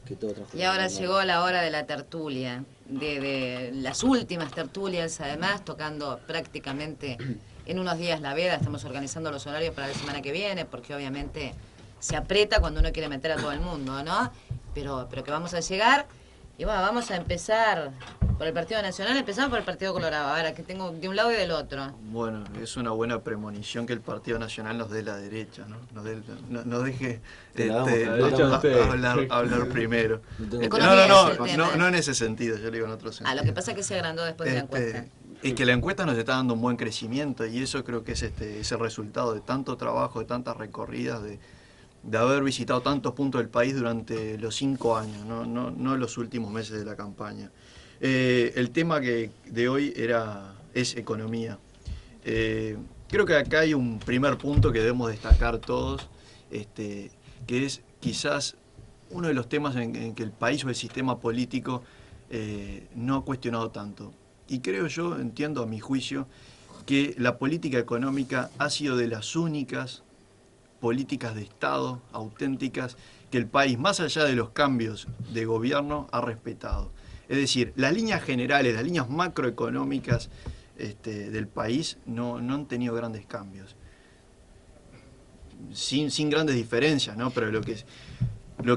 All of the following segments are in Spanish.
que todo transcurre Y ahora normal. llegó la hora de la tertulia, de las últimas tertulias además, tocando prácticamente en unos días la veda. Estamos organizando los horarios para la semana que viene, porque obviamente se aprieta cuando uno quiere meter a todo el mundo, ¿no? Pero que vamos a llegar. Y bueno, vamos a empezar por el Partido Nacional. Empezamos por el Partido Colorado. Ahora que tengo de un lado y del otro. Bueno, es una buena premonición que el Partido Nacional nos dé la derecha, ¿no? Nos deje Te la damos, La derecha de ustedes. hablar primero. no tengo Economía No, es no, el no, tema. no en ese sentido, yo lo digo en otro sentido. Ah, lo que pasa es que se agrandó después de la encuesta. Es que la encuesta nos está dando un buen crecimiento y eso creo que es el resultado de tanto trabajo, de tantas recorridas, de haber visitado tantos puntos del país durante los 5 años, no los últimos meses de la campaña. El tema de hoy es economía. Creo que acá hay un primer punto que debemos destacar todos, que es quizás uno de los temas en que el país o el sistema político no ha cuestionado tanto. Y creo yo, entiendo a mi juicio, que la política económica ha sido de las únicas políticas de Estado auténticas que el país, más allá de los cambios de gobierno, ha respetado. Es decir, las líneas generales, las líneas macroeconómicas del país no han tenido grandes cambios. Sin grandes diferencias, ¿no? Pero lo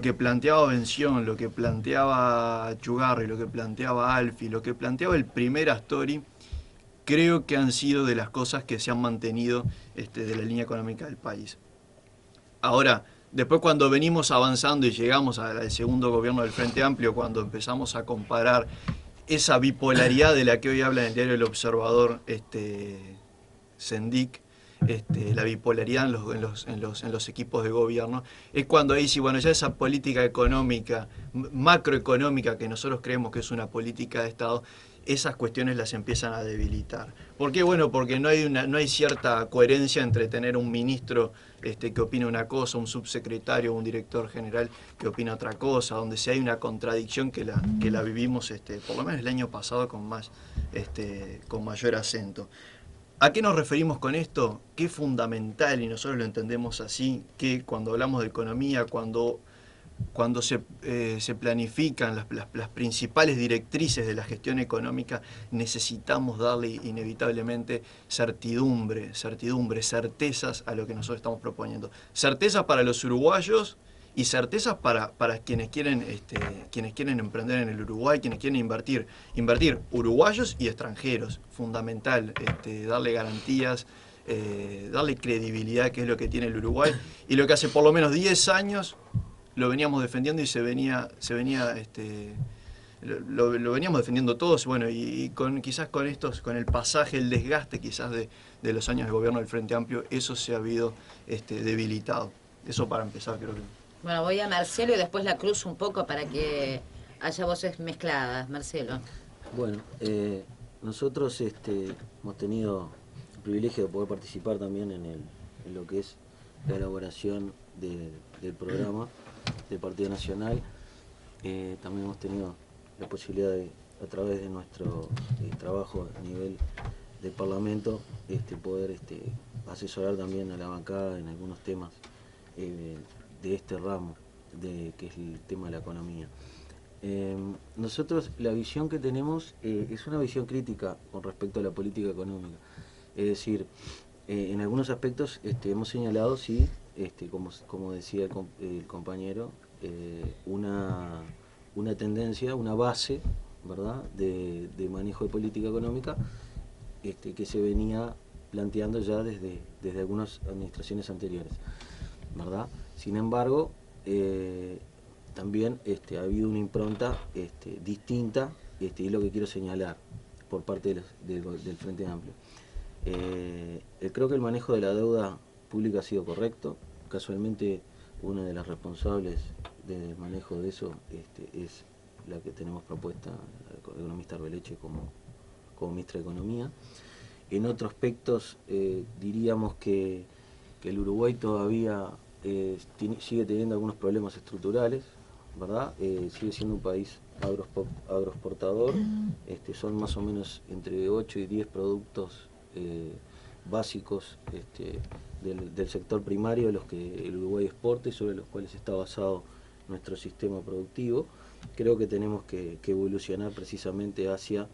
que planteaba Bención, lo que planteaba Chugarri, lo que planteaba Alfi, lo que planteaba el primer Astori, creo que han sido de las cosas que se han mantenido de la línea económica del país. Ahora, después cuando venimos avanzando y llegamos al segundo gobierno del Frente Amplio, cuando empezamos a comparar esa bipolaridad de la que hoy habla en el diario El Observador, Sendik, la bipolaridad en los equipos de gobierno, es cuando ahí sí, bueno, ya esa política económica, macroeconómica, que nosotros creemos que es una política de Estado, esas cuestiones las empiezan a debilitar. ¿Por qué? Bueno, porque no hay cierta coherencia entre tener un ministro que opina una cosa, un subsecretario, un director general que opina otra cosa, donde si hay una contradicción que la vivimos, por lo menos el año pasado con mayor acento. ¿A qué nos referimos con esto? Que es fundamental, y nosotros lo entendemos así, que cuando hablamos de economía, cuando se planifican las principales directrices de la gestión económica, necesitamos darle inevitablemente certezas a lo que nosotros estamos proponiendo. Certezas para los uruguayos y certezas para quienes quieren emprender en el Uruguay, quienes quieren invertir uruguayos y extranjeros. Fundamental darle garantías, darle credibilidad, que es lo que tiene el Uruguay, y lo que hace por lo menos 10 años lo veníamos defendiendo y lo veníamos defendiendo todos, bueno, y quizás con el pasaje, el desgaste quizás de los años de gobierno del Frente Amplio, eso se ha habido debilitado. Eso para empezar, creo que. Bueno, voy a Marcelo y después la cruzo un poco para que haya voces mezcladas. Marcelo. Bueno, nosotros hemos tenido el privilegio de poder participar también en lo que es la elaboración del programa del Partido Nacional. También hemos tenido la posibilidad de, a través de nuestro trabajo a nivel del Parlamento, poder asesorar también a la bancada en algunos temas de este ramo, que es el tema de la economía. Nosotros la visión que tenemos es una visión crítica con respecto a la política económica. Es decir, en algunos aspectos hemos señalado, sí, como decía el compañero, una tendencia, una base, ¿verdad?, de manejo de política económica que se venía planteando ya desde algunas administraciones anteriores, ¿verdad? Sin embargo, también ha habido una impronta distinta, y es lo que quiero señalar por parte del Frente Amplio. Creo que el manejo de la deuda pública ha sido correcto. Casualmente, una de las responsables del manejo de eso es la que tenemos propuesta, la economista Arbeleche, como ministra de Economía. En otros aspectos, diríamos que el Uruguay todavía sigue teniendo algunos problemas estructurales, ¿verdad? Sigue siendo un país agroexportador. Son más o menos entre 8 y 10 productos básicos del sector primario los que el Uruguay exporta y sobre los cuales está basado nuestro sistema productivo. Creo que tenemos que evolucionar precisamente hacia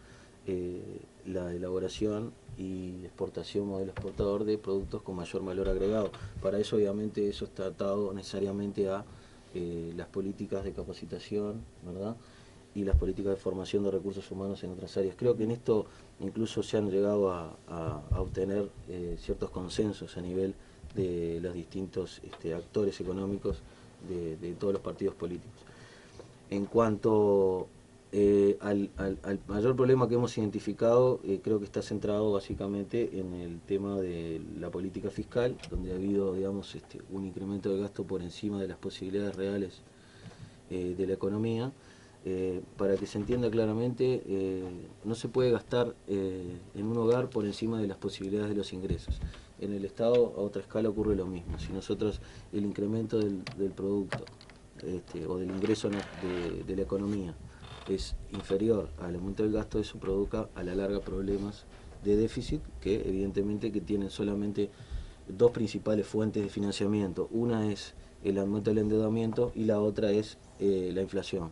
la elaboración y exportación, modelo exportador de productos con mayor valor agregado. Para eso obviamente eso está atado necesariamente a las políticas de capacitación, ¿verdad?, y las políticas de formación de recursos humanos en otras áreas. Creo que en esto incluso se han llegado a obtener ciertos consensos a nivel de los distintos actores económicos de todos los partidos políticos. En cuanto al mayor problema que hemos identificado, creo que está centrado básicamente en el tema de la política fiscal, donde ha habido, digamos, un incremento de gasto por encima de las posibilidades reales de la economía. Para que se entienda claramente, no se puede gastar en un hogar por encima de las posibilidades de los ingresos. En el Estado a otra escala ocurre lo mismo. Si nosotros el incremento del producto o del ingreso de la economía es inferior al aumento del gasto, eso provoca a la larga problemas de déficit que evidentemente que tienen solamente dos principales fuentes de financiamiento. Una es el aumento del endeudamiento y la otra es la inflación.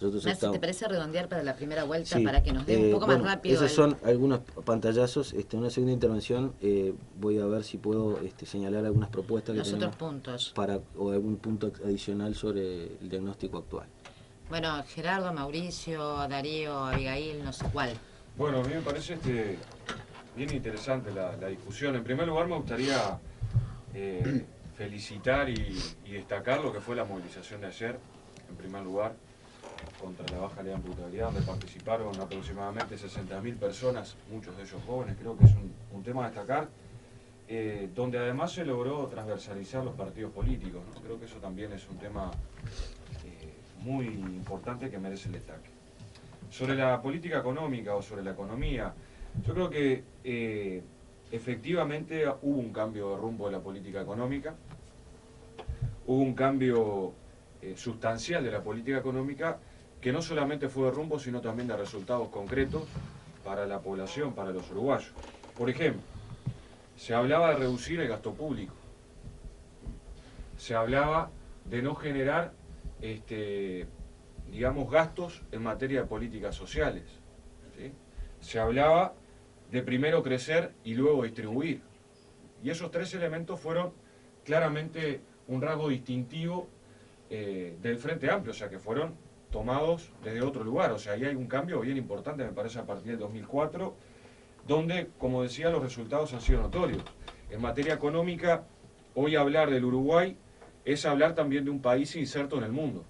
Nancy, ¿te parece redondear para la primera vuelta, sí, para que nos dé un poco más rápido? Esos son algunos pantallazos. En una segunda intervención voy a ver si puedo señalar algunas propuestas los que otros tenemos puntos. o algún punto adicional sobre el diagnóstico actual. Bueno, Gerardo, Mauricio, Darío, Abigail, no sé cuál. Bueno, a mí me parece bien interesante la discusión. En primer lugar me gustaría felicitar y destacar lo que fue la movilización de ayer, en primer lugar, contra la baja ley de imputabilidad, donde participaron aproximadamente 60.000 personas, muchos de ellos jóvenes. Creo que es un tema a destacar, donde además se logró transversalizar los partidos políticos, ¿no? Creo que eso también es un tema muy importante que merece el destaque. Sobre la política económica o sobre la economía, yo creo que efectivamente hubo un cambio de rumbo de la política económica, hubo un cambio sustancial de la política económica que no solamente fue de rumbo, sino también de resultados concretos para la población, para los uruguayos. Por ejemplo, se hablaba de reducir el gasto público, se hablaba de no generar digamos, gastos en materia de políticas sociales, ¿sí? Se hablaba de primero crecer y luego distribuir. Y esos tres elementos fueron claramente un rasgo distintivo del Frente Amplio, o sea que fueron tomados desde otro lugar. O sea, ahí hay un cambio bien importante, me parece, a partir del 2004, donde, como decía, los resultados han sido notorios. En materia económica, hoy hablar del Uruguay es hablar también de un país inserto en el mundo.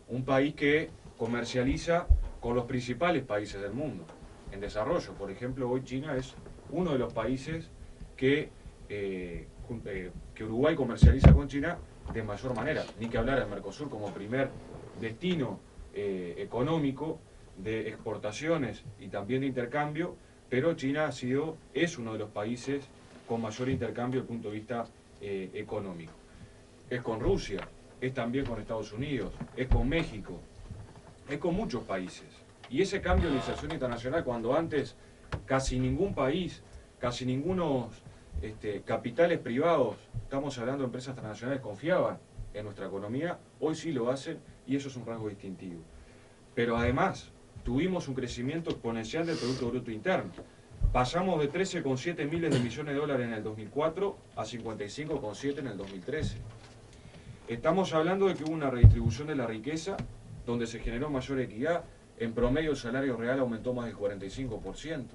Un país que comercializa con los principales países del mundo en desarrollo. Por ejemplo, hoy China es uno de los países que Uruguay comercializa con China de mayor manera. Ni que hablar del Mercosur como primer destino económico de exportaciones y también de intercambio, pero China es uno de los países con mayor intercambio desde el punto de vista económico. Es con Rusia, es también con Estados Unidos, es con México, es con muchos países. Y ese cambio de inserción internacional, cuando antes casi ningún país, casi ningunos capitales privados, estamos hablando de empresas transnacionales, confiaban en nuestra economía, hoy sí lo hacen y eso es un rasgo distintivo. Pero además, tuvimos un crecimiento exponencial del Producto Bruto Interno. Pasamos de 13,7 miles de millones de dólares en el 2004 a 55,7 en el 2013. Estamos hablando de que hubo una redistribución de la riqueza, donde se generó mayor equidad. En promedio el salario real aumentó más del 45%.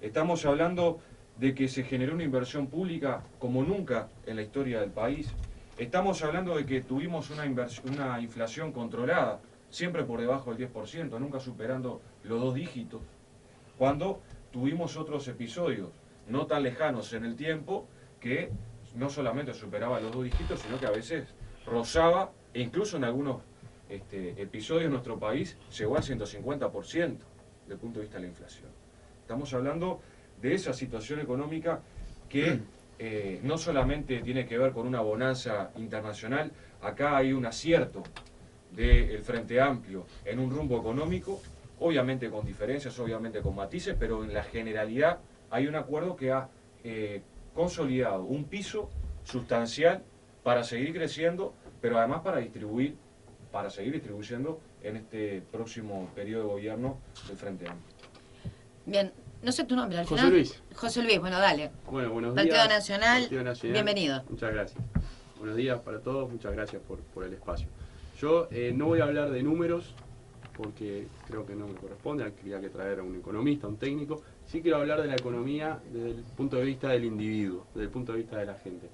Estamos hablando de que se generó una inversión pública como nunca en la historia del país. Estamos hablando de que tuvimos una inflación controlada, siempre por debajo del 10%, nunca superando los 2 dígitos, cuando tuvimos otros episodios no tan lejanos en el tiempo que no solamente superaba los 2 dígitos, sino que a veces rozaba, e incluso en algunos episodios en nuestro país llegó al 150% desde el punto de vista de la inflación. Estamos hablando de esa situación económica que no solamente tiene que ver con una bonanza internacional, acá hay un acierto del Frente Amplio en un rumbo económico, obviamente con diferencias, obviamente con matices, pero en la generalidad hay un acuerdo que ha consolidado un piso sustancial para seguir creciendo pero además para distribuir, para seguir distribuyendo en este próximo periodo de gobierno del Frente Amplio. Bien, no sé tu nombre al José final. Luis. José Luis, bueno, dale. Bueno, buenos Partido días. Nacional, Partido Nacional, bienvenido. Muchas gracias. Buenos días para todos, muchas gracias por el espacio. Yo no voy a hablar de números porque creo que no me corresponde, quería que traer a un economista, un técnico. Sí quiero hablar de la economía desde el punto de vista del individuo, desde el punto de vista de la gente.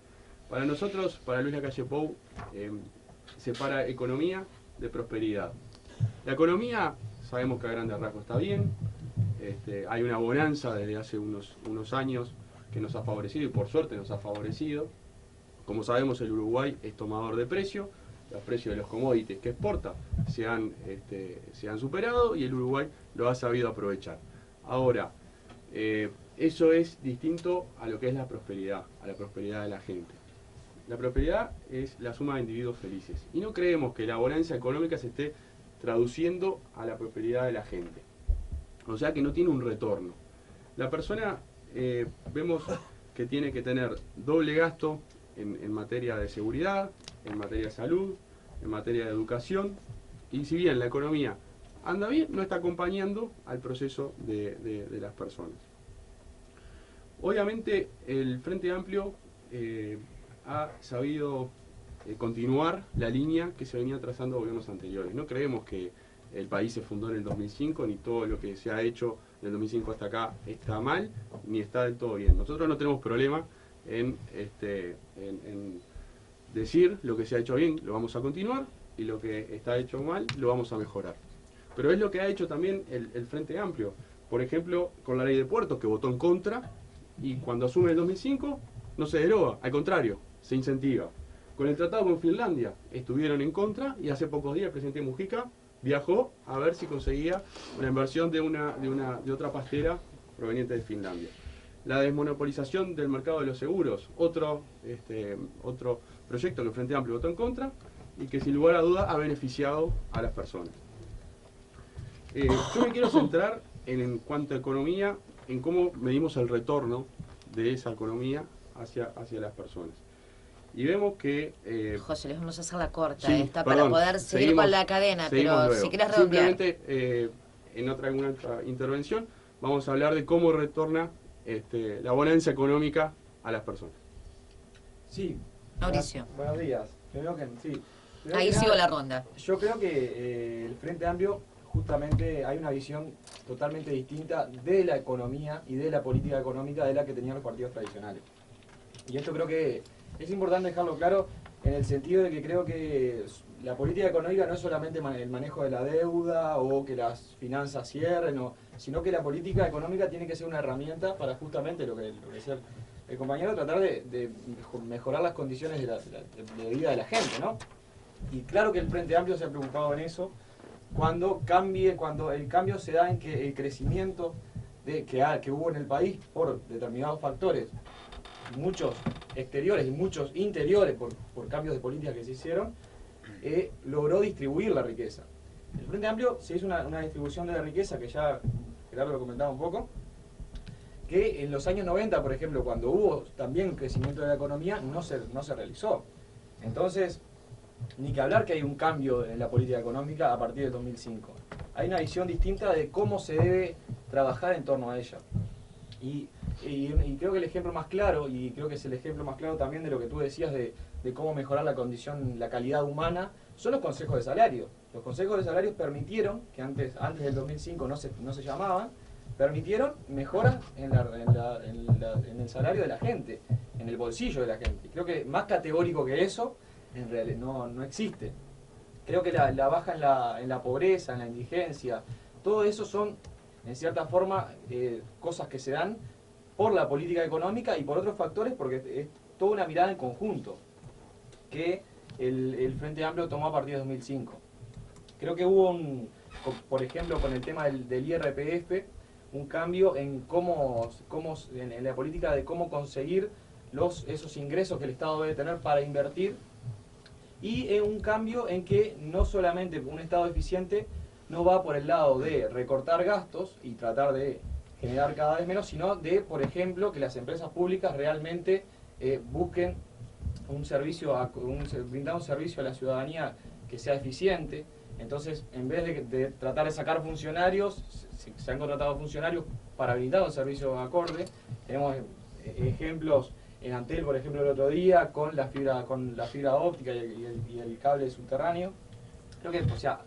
Para nosotros, para Luis Lacalle Pou, separa economía de prosperidad. La economía, sabemos que a grandes rasgos está bien, hay una bonanza desde hace unos años que nos ha favorecido y por suerte nos ha favorecido. Como sabemos, el Uruguay es tomador de precio, los precios de los commodities que exporta se han superado y el Uruguay lo ha sabido aprovechar. Ahora, eso es distinto a lo que es la prosperidad de la gente. La prosperidad es la suma de individuos felices y no creemos que la bonanza económica se esté traduciendo a la prosperidad de la gente. O sea que no tiene un retorno. La persona vemos que tiene que tener doble gasto en materia de seguridad, en materia de salud, en materia de educación, y si bien la economía anda bien, no está acompañando al proceso de las personas. Obviamente el Frente Amplio ha sabido continuar la línea que se venía trazando gobiernos anteriores. No creemos que el país se fundó en el 2005, ni todo lo que se ha hecho del 2005 hasta acá está mal, ni está del todo bien. Nosotros no tenemos problema en decir lo que se ha hecho bien, lo vamos a continuar, y lo que está hecho mal, lo vamos a mejorar. Pero es lo que ha hecho también el Frente Amplio. Por ejemplo, con la ley de puertos, que votó en contra, y cuando asume el 2005, no se deroga, al contrario, se incentiva. Con el tratado con Finlandia, estuvieron en contra, y hace pocos días el presidente Mujica viajó a ver si conseguía una inversión de otra pastera proveniente de Finlandia. La desmonopolización del mercado de los seguros, otro proyecto que el Frente Amplio votó en contra y que sin lugar a duda ha beneficiado a las personas. Yo me quiero centrar en cuanto a economía, en cómo medimos el retorno de esa economía hacia las personas. Y vemos que... José, les vamos a hacer la corta sí, esta perdón, para poder seguir con la cadena, pero luego. si quieres redondear. Simplemente, en alguna otra intervención, vamos a hablar de cómo retorna la bonanza económica a las personas. Sí. Mauricio. Buenos días. Primero que, sí. Primero Ahí que sigo nada, la ronda. Yo creo que el Frente Amplio, justamente hay una visión totalmente distinta de la economía y de la política económica de la que tenían los partidos tradicionales. Y esto creo que es importante dejarlo claro en el sentido de que creo que la política económica no es solamente el manejo de la deuda o que las finanzas cierren, sino que la política económica tiene que ser una herramienta para justamente lo que decía el compañero, tratar de mejorar las condiciones de vida de la gente, ¿no? Y claro que el Frente Amplio se ha preocupado en eso cuando el cambio se da en que el crecimiento que hubo en el país por determinados factores, muchos exteriores y muchos interiores por cambios de política que se hicieron, logró distribuir la riqueza. El Frente Amplio se hizo una distribución de la riqueza que ya Gerardo lo comentaba un poco, que en los años 90, por ejemplo, cuando hubo también crecimiento de la economía, no se realizó. Entonces, ni que hablar que hay un cambio en la política económica a partir del 2005. Hay una visión distinta de cómo se debe trabajar en torno a ella. Y creo que el ejemplo más claro, y creo que es el ejemplo más claro también de lo que tú decías de cómo mejorar la condición, la calidad humana, son los consejos de salario. Los consejos de salarios permitieron, que antes del 2005 no se llamaban, permitieron mejoras en el salario de la gente, en el bolsillo de la gente. Creo que más categórico que eso, en realidad no existe. Creo que la baja en la pobreza, en la indigencia, todo eso son, en cierta forma, cosas que se dan por la política económica y por otros factores, porque es toda una mirada en conjunto que el Frente Amplio tomó a partir de 2005. Creo que hubo por ejemplo, con el tema del IRPF, un cambio en en la política de cómo conseguir esos ingresos que el Estado debe tener para invertir, y un cambio en que no solamente un Estado eficiente no va por el lado de recortar gastos y tratar de generar cada vez menos, sino de, por ejemplo, que las empresas públicas realmente busquen brindar un servicio a la ciudadanía que sea eficiente. Entonces, en vez de tratar de sacar funcionarios, se han contratado funcionarios para brindar un servicio acorde. Tenemos ejemplos en Antel, por ejemplo, el otro día, con la fibra óptica y el cable subterráneo. Creo que, o sea,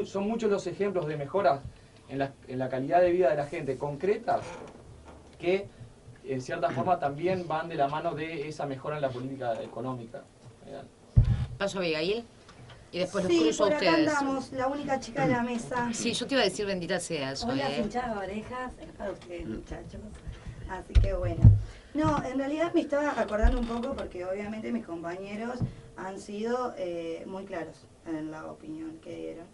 son muchos los ejemplos de mejoras en la calidad de vida de la gente concretas que, en cierta forma, también van de la mano de esa mejora en la política económica. Paso a Abigail y después los Sí, cruzo a por acá ustedes. andamos, la única chica de la mesa. Sí, yo te iba a decir bendita seas. Hola, ¿eh? hinchada de orejas, es para ustedes, muchachos. Así que bueno. No, en realidad me estaba acordando un poco porque obviamente mis compañeros han sido muy claros en la opinión que dieron.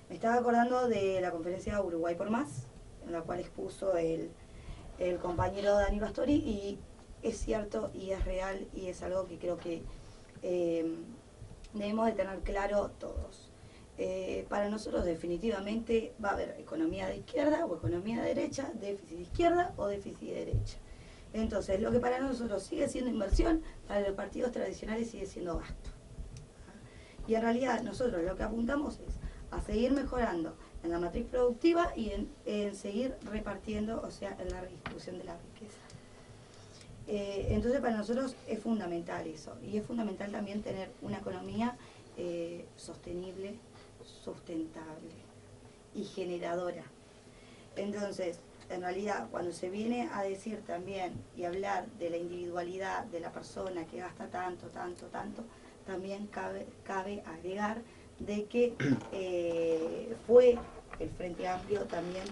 Me estaba acordando de la conferencia Uruguay por Más, en la cual expuso el compañero Dani Pastori, y es cierto y es real y es algo que creo que debemos de tener claro todos. Para nosotros definitivamente va a haber economía de izquierda o economía de derecha, déficit de izquierda o déficit de derecha. Entonces, lo que para nosotros sigue siendo inversión, para los partidos tradicionales sigue siendo gasto. Y en realidad nosotros lo que apuntamos es a seguir mejorando en la matriz productiva y en seguir repartiendo, o sea, en la redistribución de la riqueza. Entonces para nosotros es fundamental eso, y es fundamental también tener una economía sostenible, sustentable y generadora. Entonces, en realidad, cuando se viene a decir también y hablar de la individualidad de la persona que gasta tanto, también cabe agregar de que fue el Frente Amplio también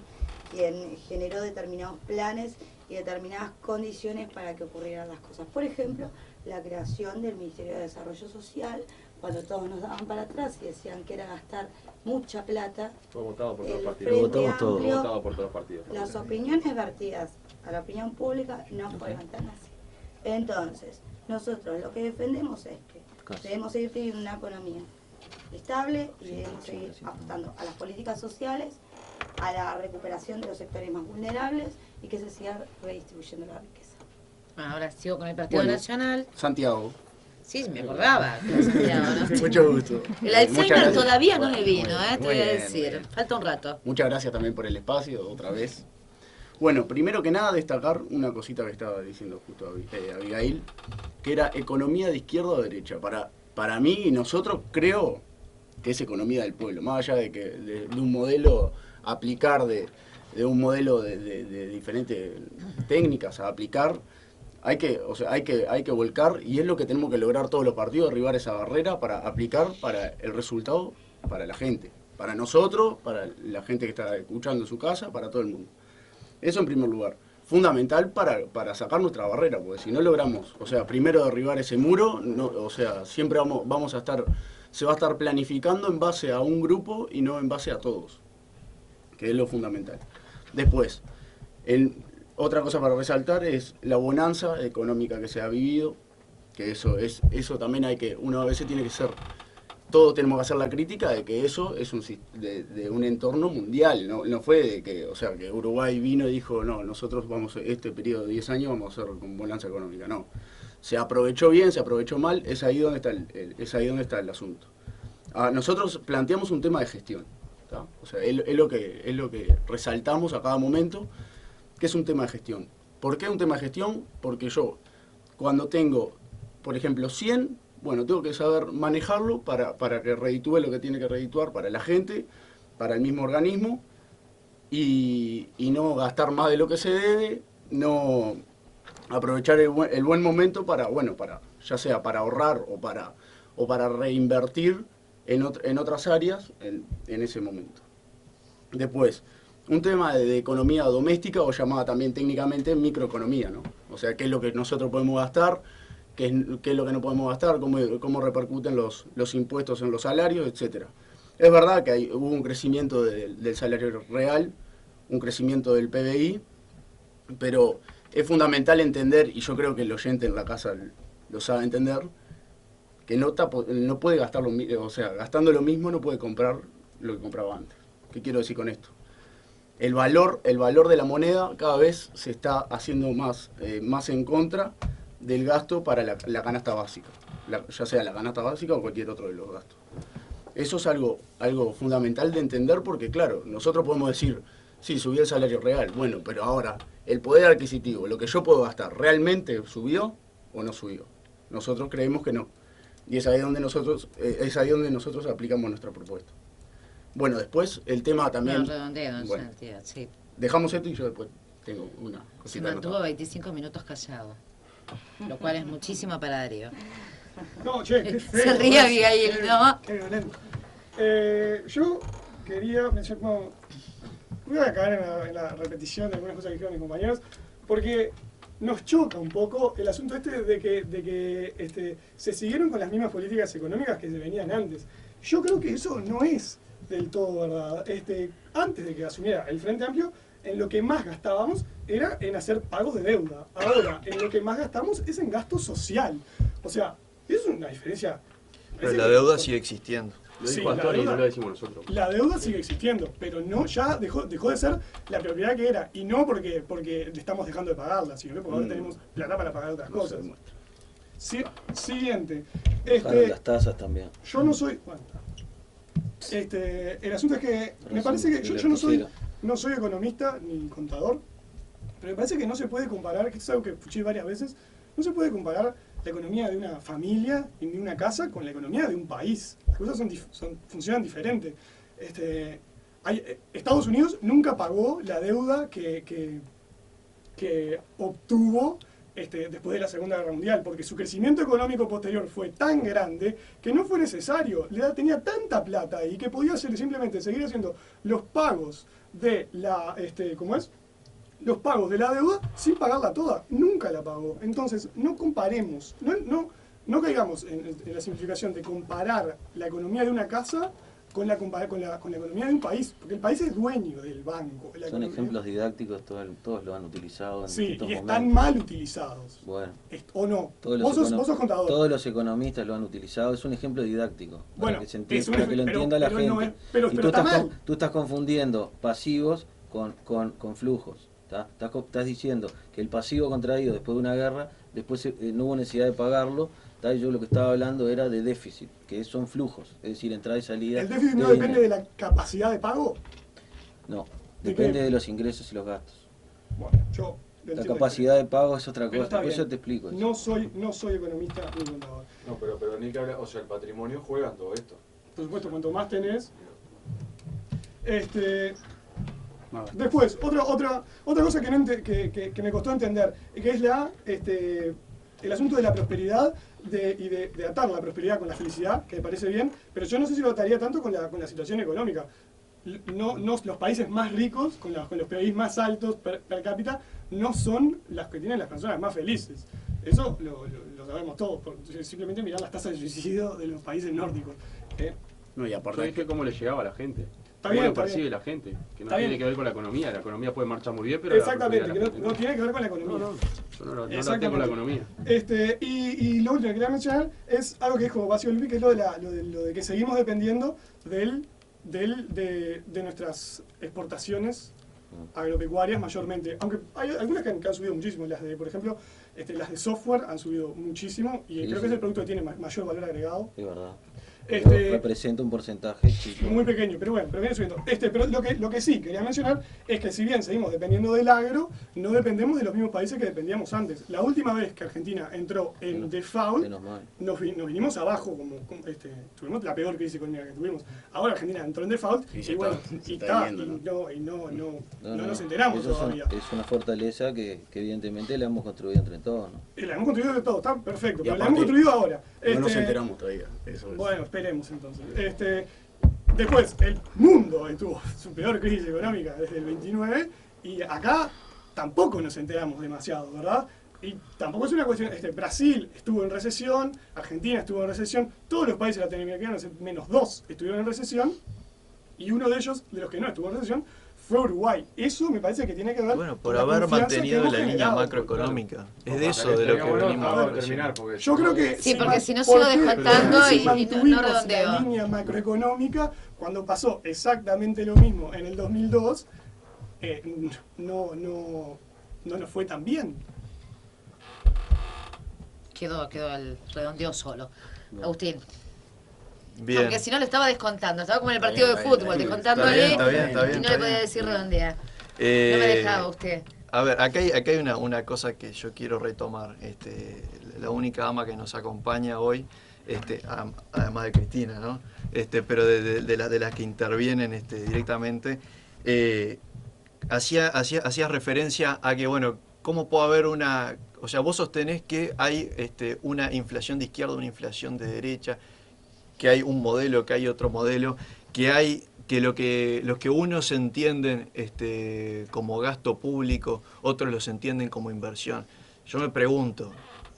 quien generó determinados planes y determinadas condiciones para que ocurrieran las cosas. Por ejemplo, la creación del Ministerio de Desarrollo Social, cuando todos nos daban para atrás y decían que era gastar mucha plata. Fue votado por todos los El partidos. Frente Votamos todos. Fue Amplio, votado por todos los partidos. las opiniones vertidas a la opinión pública no fueron tan así. Entonces, nosotros lo que defendemos es que debemos seguir teniendo una economía estable y debemos seguir apostando a las políticas sociales, a la recuperación de los sectores más vulnerables y que se siga redistribuyendo la riqueza. Bueno, ahora sigo con el Partido Bueno. Nacional. Santiago. Sí, me acordaba. que era Santiago, ¿no? Mucho gusto. El Alzheimer Muchas todavía no gracias. me vino, Muy bien, te muy voy a bien, decir. muy bien. Falta un rato. Muchas gracias también por el espacio, otra vez. Bueno, primero que nada destacar una cosita que estaba diciendo justo Abigail, que era economía de izquierda o derecha. Para mí y nosotros creo que es economía del pueblo, más allá de un modelo aplicar, de un modelo de diferentes técnicas a aplicar. Hay que volcar, y es lo que tenemos que lograr todos los partidos, derribar esa barrera para aplicar para el resultado, para la gente, para nosotros, para la gente que está escuchando en su casa, para todo el mundo. Eso en primer lugar. Fundamental para sacar nuestra barrera, porque si no logramos, primero derribar ese muro, siempre vamos a estar, se va a estar planificando en base a un grupo y no en base a todos, que es lo fundamental. Después, otra cosa para resaltar es la bonanza económica que se ha vivido, que eso también uno a veces tiene que ser, todos tenemos que hacer la crítica de que eso es de un entorno mundial, no fue de que, que Uruguay vino y dijo, no, nosotros este periodo de 10 años vamos a hacer con bonanza económica, no. Se aprovechó bien, se aprovechó mal, es ahí donde está el asunto. Nosotros planteamos un tema de gestión, ¿tá? Es lo que resaltamos a cada momento, que es un tema de gestión. ¿Por qué un tema de gestión? Porque yo, cuando tengo, por ejemplo, 100, tengo que saber manejarlo para que reditúe lo que tiene que redituar para la gente, para el mismo organismo, y no gastar más de lo que se debe, no aprovechar el buen momento para ya sea para ahorrar o para reinvertir en otras áreas en ese momento. Después, un tema de economía doméstica, o llamada también técnicamente microeconomía, ¿no? O sea, qué es lo que nosotros podemos gastar, qué es lo que no podemos gastar, cómo repercuten los impuestos en los salarios, etcétera. Es verdad que hubo un crecimiento del salario real, un crecimiento del PBI, pero es fundamental entender, y yo creo que el oyente en la casa lo sabe entender, que no puede gastar gastando lo mismo no puede comprar lo que compraba antes. ¿Qué quiero decir con esto? El valor de la moneda cada vez se está haciendo más en contra del gasto para la canasta básica, ya sea la canasta básica o cualquier otro de los gastos. Eso es algo fundamental de entender porque, claro, nosotros podemos decir, sí, subió el salario real, bueno, pero ahora, el poder adquisitivo, lo que yo puedo gastar, ¿realmente subió o no subió? Nosotros creemos que no. Y es ahí donde nosotros aplicamos nuestra propuesta. Bueno, después el tema también... No, redondeo, bueno, sentido, sí. dejamos esto y yo después tengo una Se cosita mantuvo anotada. 25 minutos callado, lo cual es muchísimo para Darío. No, che, qué feo. Se ríe Abigail, ¿no? Qué violento. Yo quería mencionar, no, voy a caer en la repetición de algunas cosas que dijeron mis compañeros, porque nos choca un poco el asunto de que se siguieron con las mismas políticas económicas que se venían antes. Yo creo que eso no es del todo verdad. Antes de que asumiera el Frente Amplio, en lo que más gastábamos era en hacer pagos de deuda. Ahora, en lo que más gastamos es en gasto social. O sea, es una diferencia. Pero la deuda sigue existiendo. Lo Sí, dijo la Astori y deuda- no lo decimos nosotros. La deuda sigue existiendo, pero no, ya dejó de ser la prioridad que era. Y no porque estamos dejando de pagarla, sino que porque ahora tenemos plata para pagar otras No se cosas. demuestra. Siguiente. Bajaron las tasas también. Yo no soy... Bueno, el asunto es que me parece que yo no soy economista ni contador, pero me parece que no se puede comparar, que esto es algo que escuché varias veces, no se puede comparar la economía de una familia y de una casa con la economía de un país. Las cosas funcionan diferente. Estados Unidos nunca pagó la deuda que obtuvo después de la Segunda Guerra Mundial, porque su crecimiento económico posterior fue tan grande que no fue necesario. Tenía tanta plata ahí que podía simplemente seguir haciendo los pagos de la, los pagos de la deuda sin pagarla toda. Nunca la pagó. Entonces, no comparemos, no caigamos en la simplificación de comparar la economía de una casa con la economía de un país, porque el país es dueño del banco. Son ejemplos didácticos, todos lo han utilizado en Sí, distintos y momentos. están mal utilizados. Bueno, ¿O no? todos Vos los, sos contador. todos los economistas lo han utilizado, es un ejemplo didáctico, Bueno, para que, se entienda, es un para que lo pero- entienda la pero gente. no es- pero y está mal. tú estás confundiendo pasivos con flujos. Estás diciendo que el pasivo contraído después de una guerra, después no hubo necesidad de pagarlo. Y yo lo que estaba hablando era de déficit, que son flujos, es decir, entrada y salida. ¿El déficit no de depende dinero. de la capacidad de pago? No, ¿De depende qué? de los ingresos y los gastos. Bueno, yo... lo La entiendo. capacidad de pago es otra Pero cosa, está por eso bien. te explico. eso. No soy economista ni contador. No, pero ni que hablar, o sea, el patrimonio juega en todo esto. Por supuesto, cuanto más tenés... Nada. Después, otra cosa que me costó entender, que es el asunto de la prosperidad y de atar la prosperidad con la felicidad, que me parece bien, pero yo no sé si lo ataría tanto con la situación económica. No, los países más ricos, con los PIB más altos per cápita, no son las que tienen las personas más felices. Eso lo sabemos todos, simplemente mirar las tasas de suicidio de los países nórdicos. No, y Yo aparte dije cómo le llegaba a la gente. Está Cómo bien, lo está percibe bien. la gente. Que no Está tiene bien. que ver con la economía. La economía puede marchar muy bien, pero Exactamente, la que prosperidad de no la gente tiene que ver con la economía. yo no la tengo Exactamente. la economía. Y lo último que quería mencionar es algo que dijo Bacio Lupi, que es lo de que seguimos dependiendo de nuestras exportaciones agropecuarias mayormente. Aunque hay algunas que han subido muchísimo, por ejemplo, las de software han subido muchísimo y Sí, creo sí. que es el producto que tiene mayor valor agregado. Es verdad. Este, Representa un porcentaje chico. Muy pequeño, pero bueno, pero viene subiendo. Pero lo que sí quería mencionar es que si bien seguimos dependiendo del agro, no dependemos de los mismos países que dependíamos antes. La última vez que Argentina entró en default, Menos mal. nos vinimos abajo, tuvimos la peor crisis económica que tuvimos. Ahora Argentina entró en default Y y, se bueno, está- se y está está, viendo, y ¿no? no nos enteramos Eso todavía. es una fortaleza que evidentemente la hemos construido entre todos, ¿no? La hemos construido de todo, está perfecto, Y pero la aparte, hemos construido ahora. no nos enteramos todavía. Eso es. Bueno, esperemos entonces. Después, el mundo tuvo su peor crisis económica desde el 29 y acá tampoco nos enteramos demasiado, ¿verdad? Y tampoco es una cuestión, Brasil estuvo en recesión, Argentina estuvo en recesión, todos los países latinoamericanos, menos 2, estuvieron en recesión y uno de ellos, de los que no estuvo en recesión, fue Uruguay. Eso me parece que tiene que ver Bueno, con por la haber confianza que mantenido hemos la línea generado. macroeconómica. Es de eso Bueno, de lo que bueno, venimos a ver, hablando. terminar, porque Yo creo que Sí, porque si no ¿por sigo qué? descontando Si y no mantuvimos redondeo. la línea macroeconómica cuando pasó exactamente lo mismo en el 2002, no nos fue tan bien. quedó el redondeo solo. Agustín. Bien. Porque si no lo estaba descontando, estaba como en el partido de Está bien, fútbol, está bien. descontándole Está bien, y no le podía bien. decir redondea. No me Eh, dejaba usted. A ver, acá hay una cosa que yo quiero retomar. La única dama que nos acompaña hoy, además de Cristina, ¿no? Pero de las que intervienen directamente, hacía referencia a que, bueno, ¿cómo puede haber una... O sea, vos sostenés que hay una inflación de izquierda, una inflación de derecha, que hay un modelo, que hay otro modelo, que los que unos entienden como gasto público, otros los entienden como inversión. Yo me pregunto,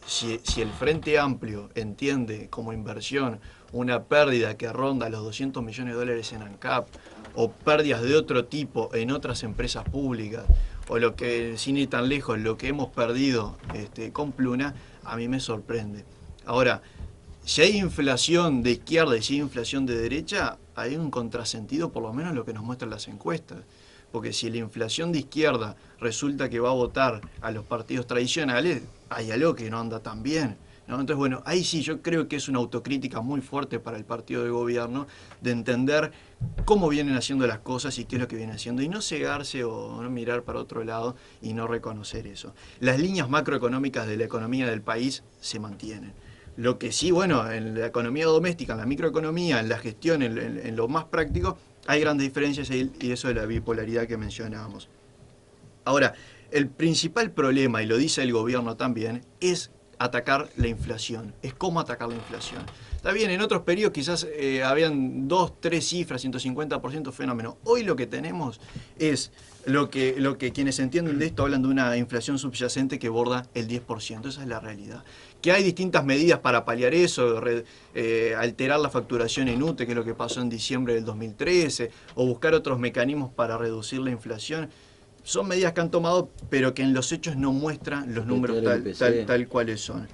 si el Frente Amplio entiende como inversión una pérdida que ronda los 200 millones de dólares en ANCAP, o pérdidas de otro tipo en otras empresas públicas, o lo que, sin ir tan lejos, lo que hemos perdido con Pluna, a mí me sorprende. Ahora, si hay inflación de izquierda y si hay inflación de derecha, hay un contrasentido, por lo menos lo que nos muestran las encuestas. Porque si la inflación de izquierda resulta que va a votar a los partidos tradicionales, hay algo que no anda tan bien, ¿no? Entonces, bueno, ahí sí yo creo que es una autocrítica muy fuerte para el partido de gobierno de entender cómo vienen haciendo las cosas y qué es lo que vienen haciendo, y no cegarse o no mirar para otro lado y no reconocer eso. Las líneas macroeconómicas de la economía del país se mantienen. Lo que sí, bueno, en la economía doméstica, en la microeconomía, en la gestión, en lo más práctico, hay grandes diferencias y eso de la bipolaridad que mencionábamos. Ahora, el principal problema, y lo dice el gobierno también, es atacar la inflación, es cómo atacar la inflación. Está bien, en otros periodos quizás habían 2, 3 cifras, 150% fenómeno. Hoy lo que tenemos es lo que quienes entienden de esto hablan de una inflación subyacente que borda el 10%, esa es la realidad. Que hay distintas medidas para paliar eso, alterar la facturación en UTE, que es lo que pasó en diciembre del 2013, o buscar otros mecanismos para reducir la inflación. Son medidas que han tomado, pero que en los hechos no muestran los números tal cuales son.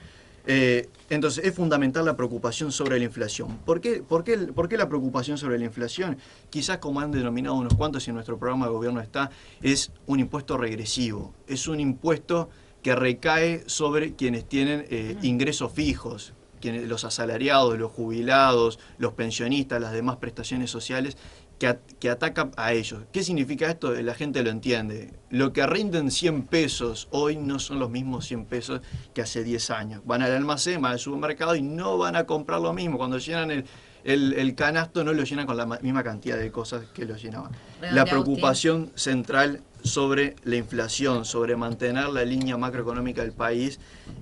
Entonces, es fundamental la preocupación sobre la inflación. ¿Por qué la preocupación sobre la inflación? Quizás, como han denominado unos cuantos y en nuestro programa de gobierno está, es un impuesto regresivo. Es un impuesto que recae sobre quienes tienen ingresos fijos, los asalariados, los jubilados, los pensionistas, las demás prestaciones sociales, que ataca a ellos. ¿Qué significa esto? La gente lo entiende. Lo que rinden 100 pesos hoy no son los mismos 100 pesos que hace 10 años. Van al almacén, van al supermercado y no van a comprar lo mismo. Cuando llenan el canasto no lo llenan con la misma cantidad de cosas que lo llenaban. La preocupación central sobre la inflación, sobre mantener la línea macroeconómica del país,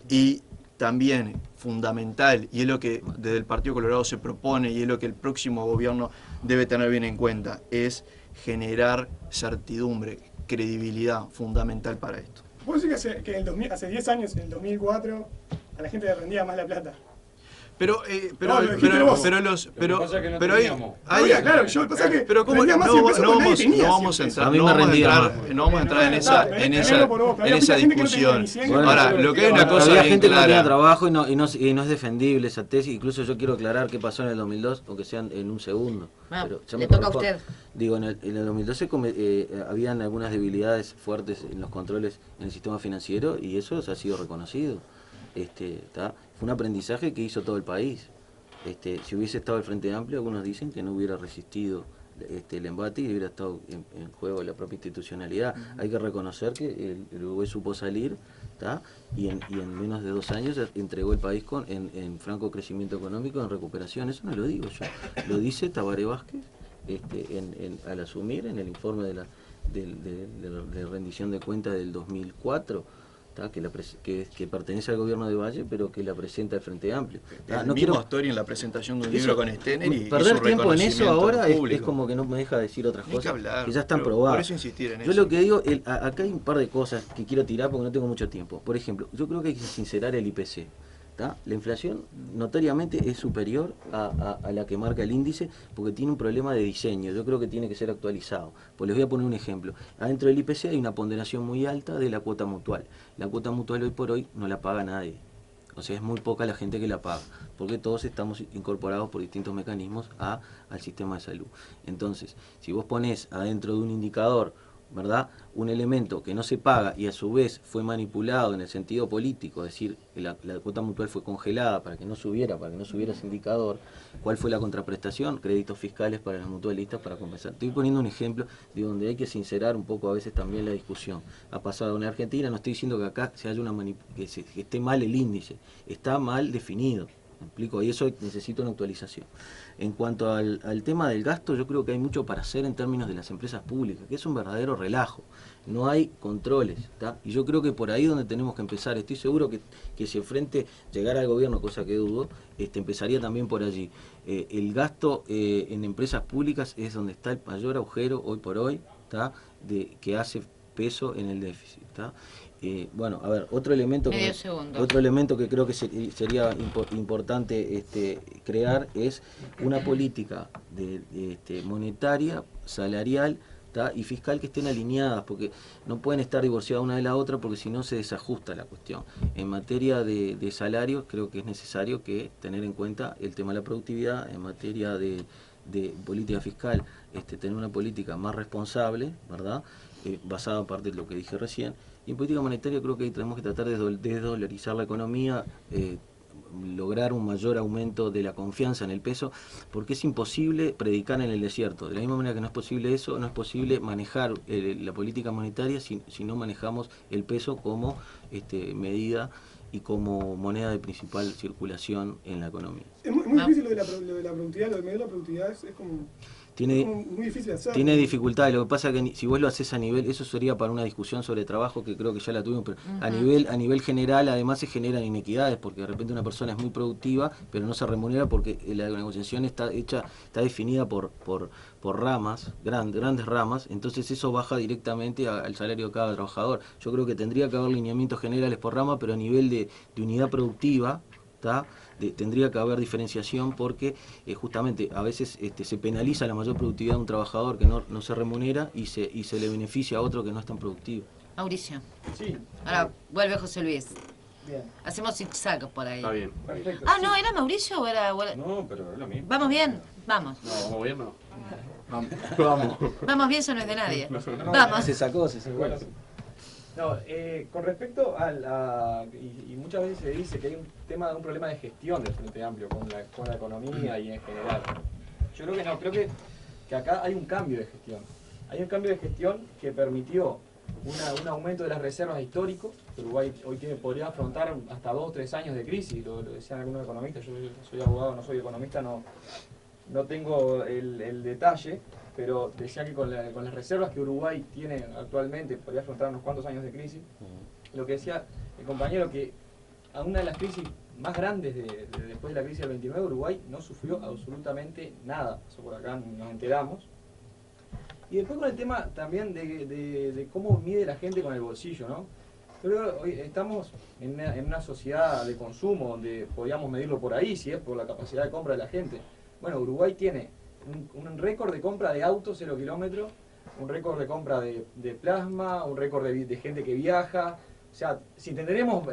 y también fundamental, y es lo que desde el Partido Colorado se propone y es lo que el próximo gobierno debe tener bien en cuenta, es generar certidumbre, credibilidad fundamental para esto. ¿Puedo decir que hace 10 años, en el 2004, a la gente le rendía más la plata? Pero claro, yo pensaba que pero ¿cómo? rendía más No 100 pesos porque nadie tenía vamos a 100 pesos. entrar, no vamos a entrar en esa discusión. Ahora, lo que hay una cosa había bien gente que no tenía clara. trabajo y no es defendible esa tesis. Incluso yo quiero aclarar qué pasó en el 2002, aunque sean en un segundo. Pero ya le me toca a corresponde. usted. Digo, en el 2012 habían algunas debilidades fuertes en los controles en el sistema financiero y eso ha sido reconocido. Fue un aprendizaje que hizo todo el país. Si hubiese estado el Frente Amplio, algunos dicen que no hubiera resistido el embate y hubiera estado en juego la propia institucionalidad. Hay que reconocer que el Uruguay supo salir, y en menos de 2 años entregó el país en franco crecimiento económico, en recuperación. Eso no lo digo yo, lo dice Tabaré Vázquez al asumir en el informe de rendición de cuentas del 2004. Que pertenece al gobierno de Valle, pero que la presenta el Frente Amplio. No quiero historia en la presentación de un libro con Stener y perder su tiempo en eso ahora es público. como que no me deja decir otras cosas hablar, que ya están pero probadas. por eso insistir en yo eso. lo que digo, acá hay un par de cosas que quiero tirar porque no tengo mucho tiempo. Por ejemplo, yo creo que hay que sincerar el IPC. La inflación notoriamente es superior a la que marca el índice porque tiene un problema de diseño. Yo creo que tiene que ser actualizado. Pues les voy a poner un ejemplo. Adentro del IPC hay una ponderación muy alta de la cuota mutual. La cuota mutual hoy por hoy no la paga nadie. O sea, es muy poca la gente que la paga, porque todos estamos incorporados por distintos mecanismos al sistema de salud. Entonces, si vos ponés adentro de un indicador ¿verdad?, un elemento que no se paga y a su vez fue manipulado en el sentido político, es decir, la cuota mutual fue congelada para que no subiera ese indicador, ¿cuál fue la contraprestación? Créditos fiscales para los mutualistas para compensar. Estoy poniendo un ejemplo de donde hay que sincerar un poco a veces también la discusión. Ha pasado en Argentina, no estoy diciendo que acá se haya que esté mal el índice, está mal definido. ¿Me explico? Y eso necesita una actualización. En cuanto al tema del gasto, yo creo que hay mucho para hacer en términos de las empresas públicas, que es un verdadero relajo. No hay controles, ¿tá? Y yo creo que por ahí es donde tenemos que empezar. Estoy seguro que si el frente llegara al gobierno, cosa que dudo, empezaría también por allí. El gasto en empresas públicas es donde está el mayor agujero hoy por hoy, ¿tá?, que hace peso en el déficit, ¿tá? Bueno, a ver, otro elemento que creo que sería importante crear es una política monetaria, salarial, ¿tá?, y fiscal que estén alineadas, porque no pueden estar divorciadas una de la otra, porque si no se desajusta la cuestión. En materia de salarios creo que es necesario tener en cuenta el tema de la productividad. En materia de política fiscal, tener una política más responsable, ¿verdad?, basada en parte de lo que dije recién. Y en política monetaria creo que tenemos que tratar de desdolarizar la economía, lograr un mayor aumento de la confianza en el peso, porque es imposible predicar en el desierto. De la misma manera que no es posible eso, no es posible manejar la política monetaria si no manejamos el peso como medida y como moneda de principal circulación en la economía. Es muy difícil lo de la productividad, lo de medir la productividad es como... muy difícil de hacer. Tiene dificultades, lo que pasa es que si vos lo haces a nivel, eso sería para una discusión sobre trabajo que creo que ya la tuvimos, pero a nivel general además se generan inequidades, porque de repente una persona es muy productiva pero no se remunera porque la negociación está definida por ramas, grandes ramas, entonces eso baja directamente al salario de cada trabajador. Yo creo que tendría que haber lineamientos generales por rama, pero a nivel de unidad productiva, tendría que haber diferenciación, porque justamente a veces se penaliza la mayor productividad de un trabajador que no se remunera y se le beneficia a otro que no es tan productivo. Mauricio. Sí. Ahora vuelve José Luis. Bien. Hacemos zigzag por ahí. Está bien. Perfecto. Ah, no, ¿era Mauricio o era...? No, pero es lo mismo. ¿Vamos bien? Vamos. No, vamos bien, no. Vamos. Vamos bien, eso no es de nadie. Vamos. Se sacó. Bueno, no, con respecto y muchas veces se dice que hay un problema de gestión del Frente Amplio con la economía y en general. Yo creo que no, creo que acá hay un cambio de gestión. Hay un cambio de gestión que permitió un aumento de las reservas históricos. Uruguay hoy podría afrontar hasta 2 o 3 años de crisis, lo decían algunos economistas. Yo soy abogado, no soy economista, no tengo el detalle, pero decía que con las reservas que Uruguay tiene actualmente podría afrontar unos cuantos años de crisis. Lo que decía el compañero, que a una de las crisis más grandes después de la crisis del 29, Uruguay no sufrió absolutamente nada. Eso por acá nos enteramos. Y después con el tema también de cómo mide la gente con el bolsillo, ¿no? Yo creo que hoy estamos en una sociedad de consumo donde podríamos medirlo por ahí, si es por la capacidad de compra de la gente. Bueno, Uruguay tiene un récord de compra de autos 0 kilómetros, un récord de compra de plasma, un récord de gente que viaja. O sea, si tendremos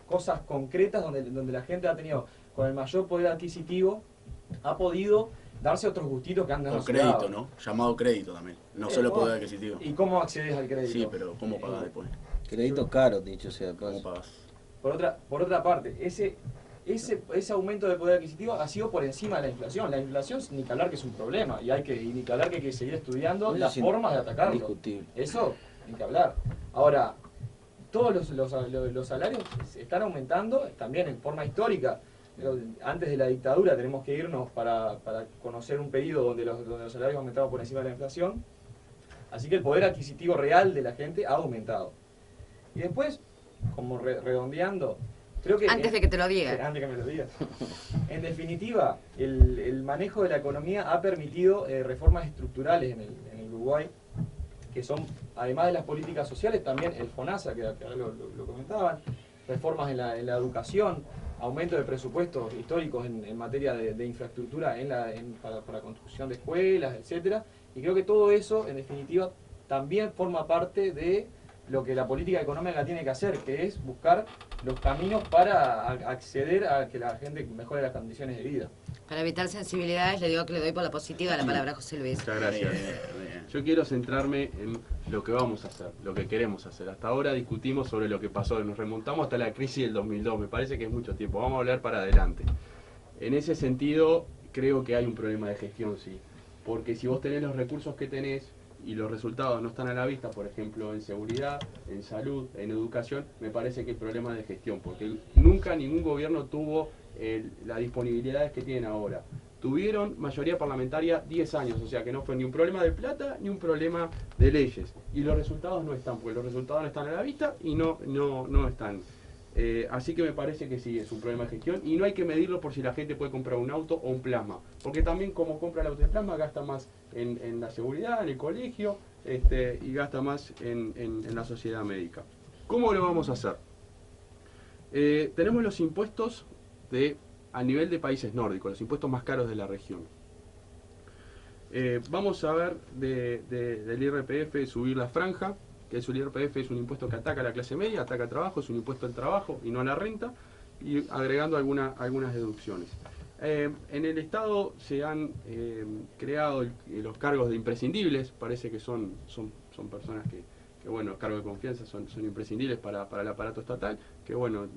cosas concretas donde la gente ha tenido, con el mayor poder adquisitivo, ha podido darse otros gustitos que han dado. O crédito, ¿no? Llamado crédito también, no solo poder adquisitivo. ¿Y cómo accedes al crédito? Sí, pero ¿cómo pagas después? Crédito caro, dicho sea. ¿Cómo pagas? Por otra parte, ese aumento de poder adquisitivo ha sido por encima de la inflación. La inflación, ni que hablar que es un problema, y ni que hablar que hay que seguir estudiando las formas de atacarlo. Indiscutible. Eso, ni que hablar. Ahora, todos los salarios están aumentando también en forma histórica. Antes de la dictadura tenemos que irnos para conocer un periodo donde los salarios aumentaban por encima de la inflación. Así que el poder adquisitivo real de la gente ha aumentado. Y después, como redondeando, creo que... Antes de que te lo diga. Antes que me lo digas. En definitiva, el manejo de la economía ha permitido reformas estructurales en el Uruguay, que son, además de las políticas sociales, también el FONASA, que ahora lo comentaban, reformas en la educación, aumento de presupuestos históricos en materia de infraestructura para la construcción de escuelas, etcétera. Y creo que todo eso, en definitiva, también forma parte de lo que la política económica tiene que hacer, que es buscar los caminos para acceder a que la gente mejore las condiciones de vida. Para evitar sensibilidades, le digo que le doy por la positiva la palabra a José Luis. Muchas gracias. Yo quiero centrarme en lo que vamos a hacer, lo que queremos hacer. Hasta ahora discutimos sobre lo que pasó, nos remontamos hasta la crisis del 2002, me parece que es mucho tiempo, vamos a hablar para adelante. En ese sentido, creo que hay un problema de gestión, sí, porque si vos tenés los recursos que tenés y los resultados no están a la vista, por ejemplo, en seguridad, en salud, en educación, me parece que hay problemas de gestión, porque nunca ningún gobierno tuvo las disponibilidades que tienen ahora. Tuvieron mayoría parlamentaria 10 años, o sea que no fue ni un problema de plata ni un problema de leyes. Y los resultados no están, porque los resultados no están a la vista y no están. Así que me parece que sí, es un problema de gestión y no hay que medirlo por si la gente puede comprar un auto o un plasma. Porque también como compra el auto de plasma gasta más en la seguridad, en el colegio y gasta más en la sociedad médica. ¿Cómo lo vamos a hacer? Tenemos los impuestos a nivel de países nórdicos, los impuestos más caros de la región. Vamos a ver del IRPF subir la franja, que el IRPF es un impuesto que ataca a la clase media, ataca al trabajo, es un impuesto al trabajo y no a la renta, y agregando algunas deducciones. En el Estado se han creado los cargos de imprescindibles, parece que son personas que bueno, los cargos de confianza son imprescindibles para el aparato estatal, que bueno,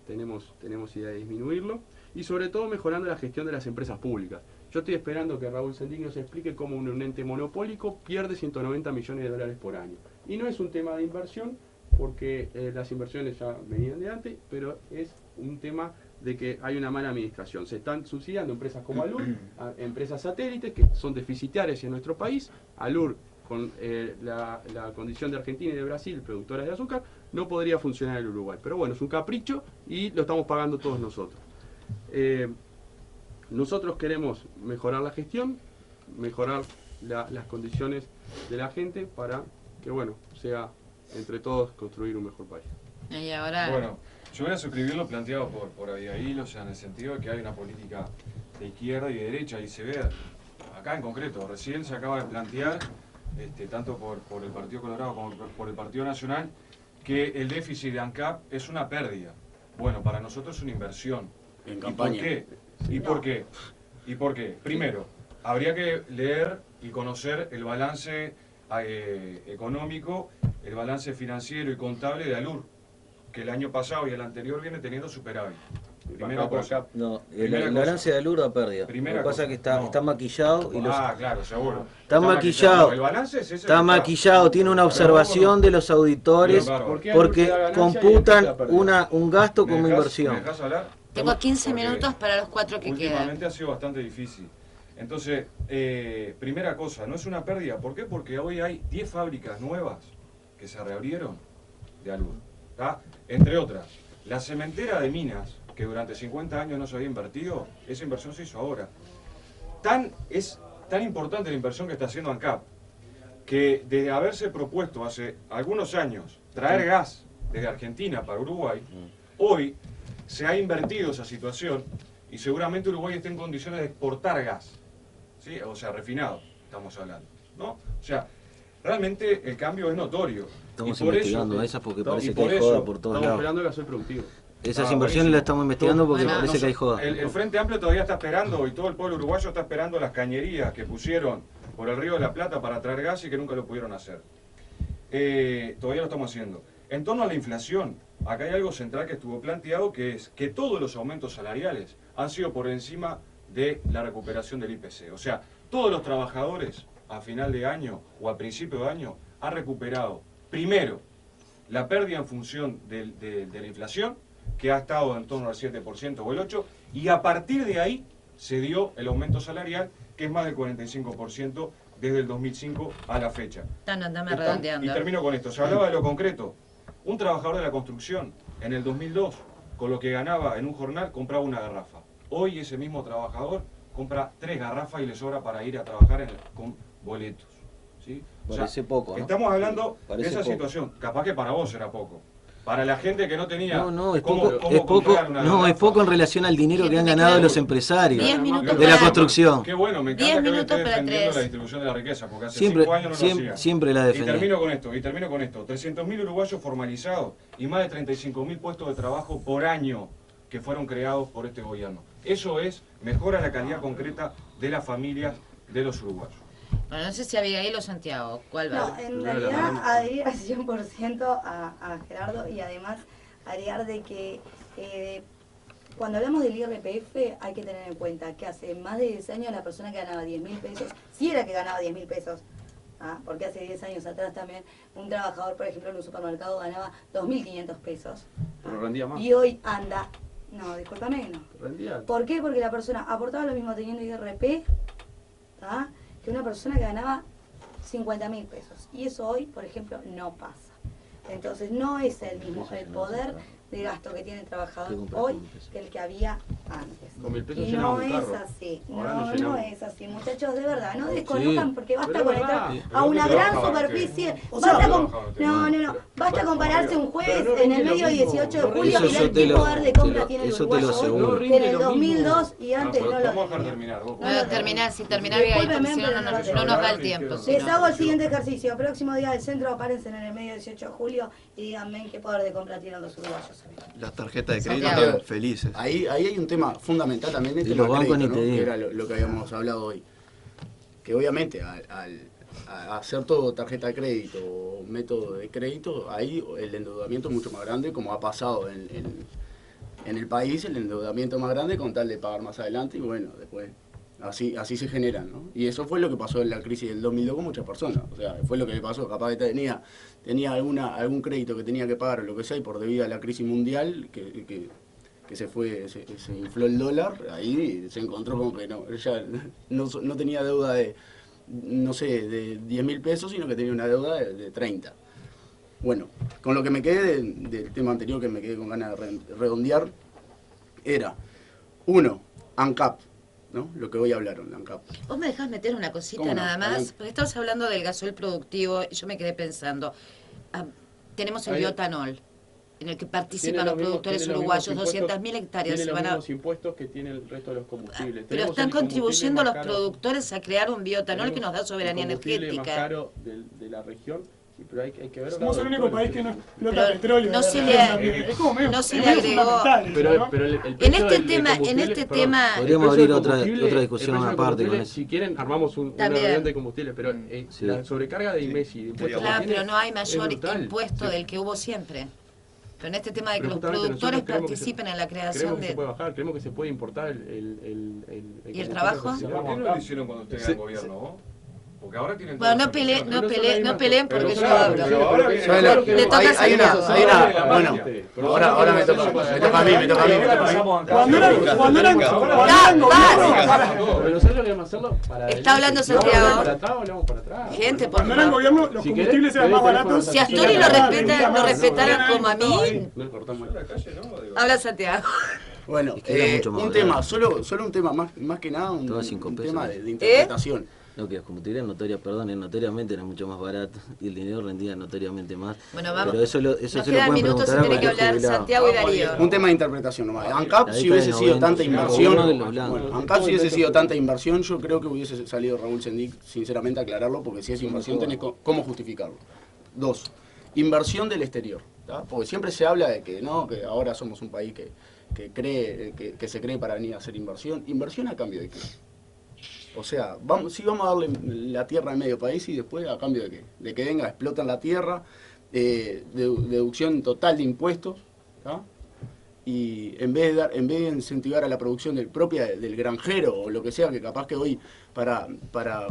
tenemos idea de disminuirlo, y sobre todo mejorando la gestión de las empresas públicas. Yo estoy esperando que Raúl Sendín nos explique cómo un ente monopólico pierde 190 millones de dólares por año. Y no es un tema de inversión, porque las inversiones ya venían de antes, pero es un tema de que hay una mala administración. Se están subsidiando empresas como Alur, empresas satélites que son deficitarias en nuestro país. Alur, con la condición de Argentina y de Brasil, productoras de azúcar, no podría funcionar en el Uruguay. Pero bueno, es un capricho y lo estamos pagando todos nosotros. Nosotros queremos mejorar la gestión, mejorar las condiciones de la gente para que, bueno, sea entre todos construir un mejor país. Y ahora... Bueno, yo voy a suscribir lo planteado por Abigail, o sea, en el sentido de que hay una política de izquierda y de derecha, y se ve acá en concreto, recién se acaba de plantear, tanto por el Partido Colorado como por el Partido Nacional, que el déficit de ANCAP es una pérdida. Bueno, para nosotros es una inversión. En campaña. ¿Y por qué? ¿Y por qué? Primero, habría que leer y conocer el balance económico, el balance financiero y contable de Alur, que el año pasado y el anterior viene teniendo superávit. Primera cosa. No, el balance de Alur da pérdida. Lo que pasa es que está maquillado. Y claro, seguro. Está maquillado. El balance es ese. Está maquillado, tiene una observación de los auditores porque computan un gasto como inversión. ¿Me dejás hablar? Tengo 15 minutos para los 4 que quedan. Últimamente ha sido bastante difícil. Entonces, primera cosa, no es una pérdida. ¿Por qué? Porque hoy hay 10 fábricas nuevas que se reabrieron de Alur. ¿Tá? Entre otras, la cementera de Minas, que durante 50 años no se había invertido, esa inversión se hizo ahora. Es tan importante la inversión que está haciendo ANCAP, que desde haberse propuesto hace algunos años traer gas desde Argentina para Uruguay, hoy se ha invertido esa situación y seguramente Uruguay está en condiciones de exportar gas, ¿sí? O sea, refinado, estamos hablando, ¿no? O sea, realmente el cambio es notorio. Estamos y por investigando eso, esas porque parece que por hay eso, joda por todos Estamos lados. esperando el gasoil productivo. Esas inversiones las estamos investigando porque Bueno, parece que hay joda. El Frente Amplio todavía está esperando y todo el pueblo uruguayo está esperando las cañerías que pusieron por el Río de la Plata para traer gas y que nunca lo pudieron hacer. Todavía lo estamos haciendo. En torno a la inflación, acá hay algo central que estuvo planteado, que es que todos los aumentos salariales han sido por encima de la recuperación del IPC. O sea, todos los trabajadores a final de año o a principio de año han recuperado, primero, la pérdida en función de la inflación, que ha estado en torno al 7% o el 8%, y a partir de ahí se dio el aumento salarial, que es más del 45% desde el 2005 a la fecha. Andame redondeando. Y termino con esto. Se hablaba de lo concreto. Un trabajador de la construcción, en el 2002, con lo que ganaba en un jornal, compraba una garrafa. Hoy ese mismo trabajador compra 3 garrafas y le sobra para ir a trabajar con boletos. ¿Sí? O sea, Parece poco, ¿no? Estamos hablando Parece de esa poco. situación. Capaz que para vos era poco. Para la gente que no tenía No, es cómo poco, comprar una no, es garrafa. poco en relación al dinero que han ganado los empresarios 10 minutos de la para- construcción. Qué bueno, me 10 encanta que hoy minutos esté para defendiendo 3. la distribución de la riqueza, porque hace Siempre, 5 años no lo hacía. siempre la Y defendí. termino con esto. 300.000 uruguayos formalizados y más de 35.000 puestos de trabajo por año que fueron creados por este gobierno. Eso es, mejora la calidad concreta de las familias de los uruguayos. Bueno, no sé si Abigail o Santiago, ¿cuál va? No, en realidad adherir al 100% a Gerardo y además agregar de que cuando hablamos del IRPF hay que tener en cuenta que hace más de 10 años la persona que ganaba 10.000 pesos, si era que ganaba 10.000 pesos, porque hace 10 años atrás también un trabajador, por ejemplo, en un supermercado ganaba 2.500 pesos. Pero rendía más. Y hoy anda, no, discúlpame, no. Rendía. ¿Por qué? Porque la persona aportaba lo mismo teniendo IRP que una persona que ganaba 50.000 pesos. Y eso hoy, por ejemplo, no pasa. Entonces no es el mismo el poder de gasto que tiene el trabajador hoy que el que había antes. Con 1.000 pesos Y llenamos no un es carro. así, Ahora no, nos no llenamos. es así, muchachos, de verdad, no desconozcan porque basta Pero con es entrar verdad. a una Pero gran trabajaba superficie, usted. basta con, No, no, basta compararse un jueves Pero no en el rinde lo medio mismo. 18 de No julio, rinde mirá eso el te qué lo- poder de te compra lo- tiene el eso te lo uruguayo hoy, aseguro. No que rinde en el lo mismo. 2002 y antes no lo Vamos a dejar tenía. terminar, vos. Bueno, terminar, si terminar Abigail, porque si no, no nos da el tiempo. si Les no. hago el siguiente ejercicio. Próximo día del centro, párense en el medio 18 de julio y díganme qué poder de compra tienen los uruguayos. Las tarjetas de crédito Santiago. están felices. Ahí hay un tema fundamental también, el Y tema los bancos crédito, ni te ¿no? Que digo. era lo que habíamos hablado hoy. Que obviamente a hacer todo tarjeta de crédito o método de crédito, ahí el endeudamiento es mucho más grande, como ha pasado en el país, el endeudamiento más grande con tal de pagar más adelante y bueno, después así se generan, ¿no? Y eso fue lo que pasó en la crisis del 2002 con muchas personas, o sea, fue lo que le pasó, capaz que tenía algún crédito que tenía que pagar o lo que sea y por debido a la crisis mundial que se infló el dólar, ahí se encontró con que ya no tenía deuda de 10.000 pesos, sino que tenía una deuda de 30. Bueno, con lo que me quedé del tema anterior, que me quedé con ganas de redondear, era, uno, ANCAP, ¿no? Lo que hoy hablaron, ANCAP. Vos me dejás meter una cosita ¿Cómo no? nada más, Adelante. porque estamos hablando del gasoil productivo y yo me quedé pensando, tenemos el Ahí- biotanol, en el que participan Tiene los los mismos- productores tiene los uruguayos, mismos impuestos- 200.000 hectáreas Tiene se los van a... mismos impuestos que tiene el resto de los combustibles. Pero Tenemos están el combustible contribuyendo más los caro- productores a crear un biotanol que nos da soberanía el combustible energética. más caro de la región, sí, pero hay que ver... Somos el único país que no explota Pero petróleo. no se ¿verdad? le- Es como medio, no se es le medio agregó- fundamental eso, Pero, ¿no? pero el En precio este del tema, combustible- perdón, tema, el Podríamos precio abrir del otra combustible- discusión el precio del aparte con combustible, eso. Si quieren, armamos una También. reunión de combustible, pero Sí. la sobrecarga de IMESI, de impuestos que claro, tiene, pero no hay es mayor brutal. impuesto Sí. del que hubo siempre. Pero en este tema de que Pero los justamente productores nosotros creemos que participen en la Creemos creación que se puede de... bajar, creemos que se puede importar el ¿Y el trabajo? combustible ¿Por qué no que lo hicieron cuando ustedes eran gobierno, vos? Porque ahora tienen Bueno, todas no peleen, las no Pero son peleen, las no peleen mismas- porque pero yo son las hablo. Pero ahora mismas- viene- ¿Sabes Le toca a Santiago. bueno, ahora me toca a mí, me toca a mí. Cuando eran gobierno, Pero nosotros queremos hacerlo para... Está hablando Si vamos a Santiago. hablar para atrás, hablamos para atrás. Gente, por cuando eran favor. gobierno, los Si combustibles querés, eran más pedí baratos. Si Astori y lo la verdad, respeta, vendía lo más. respetaran como a Estaba mí, ahí. No cortamos. habla Santiago. Bueno, Es que era mucho más un barato. tema, solo un tema, más que nada, un Estaba a 5 pesos. tema de interpretación. No, que los combustibles notoriamente eran mucho más baratos y el dinero rendía notoriamente más. Bueno, vamos. Pero eso Nos se lo quedan pueden minutos y preguntar a tiene que cualquier hablar jubilado. Santiago y Darío. Un tema de interpretación nomás. ANCAP, La si década hubiese del sido 90, tanta sí, inversión, gobierno de los blancos. bueno, ANCAP si hubiese sido tanta inversión, yo creo que hubiese salido Raúl Sendic, sinceramente, a aclararlo, porque si es inversión tenés cómo justificarlo. 2. Inversión del exterior. ¿tá? Porque siempre se habla de que no, que ahora somos un país que se cree para venir a hacer inversión. ¿Inversión a cambio de qué? O sea, vamos a darle la tierra al medio país y después a cambio de qué? De que venga, explotan la tierra, deducción total de impuestos, ¿tá? Y en vez de incentivar a la producción del granjero o lo que sea, que capaz que hoy para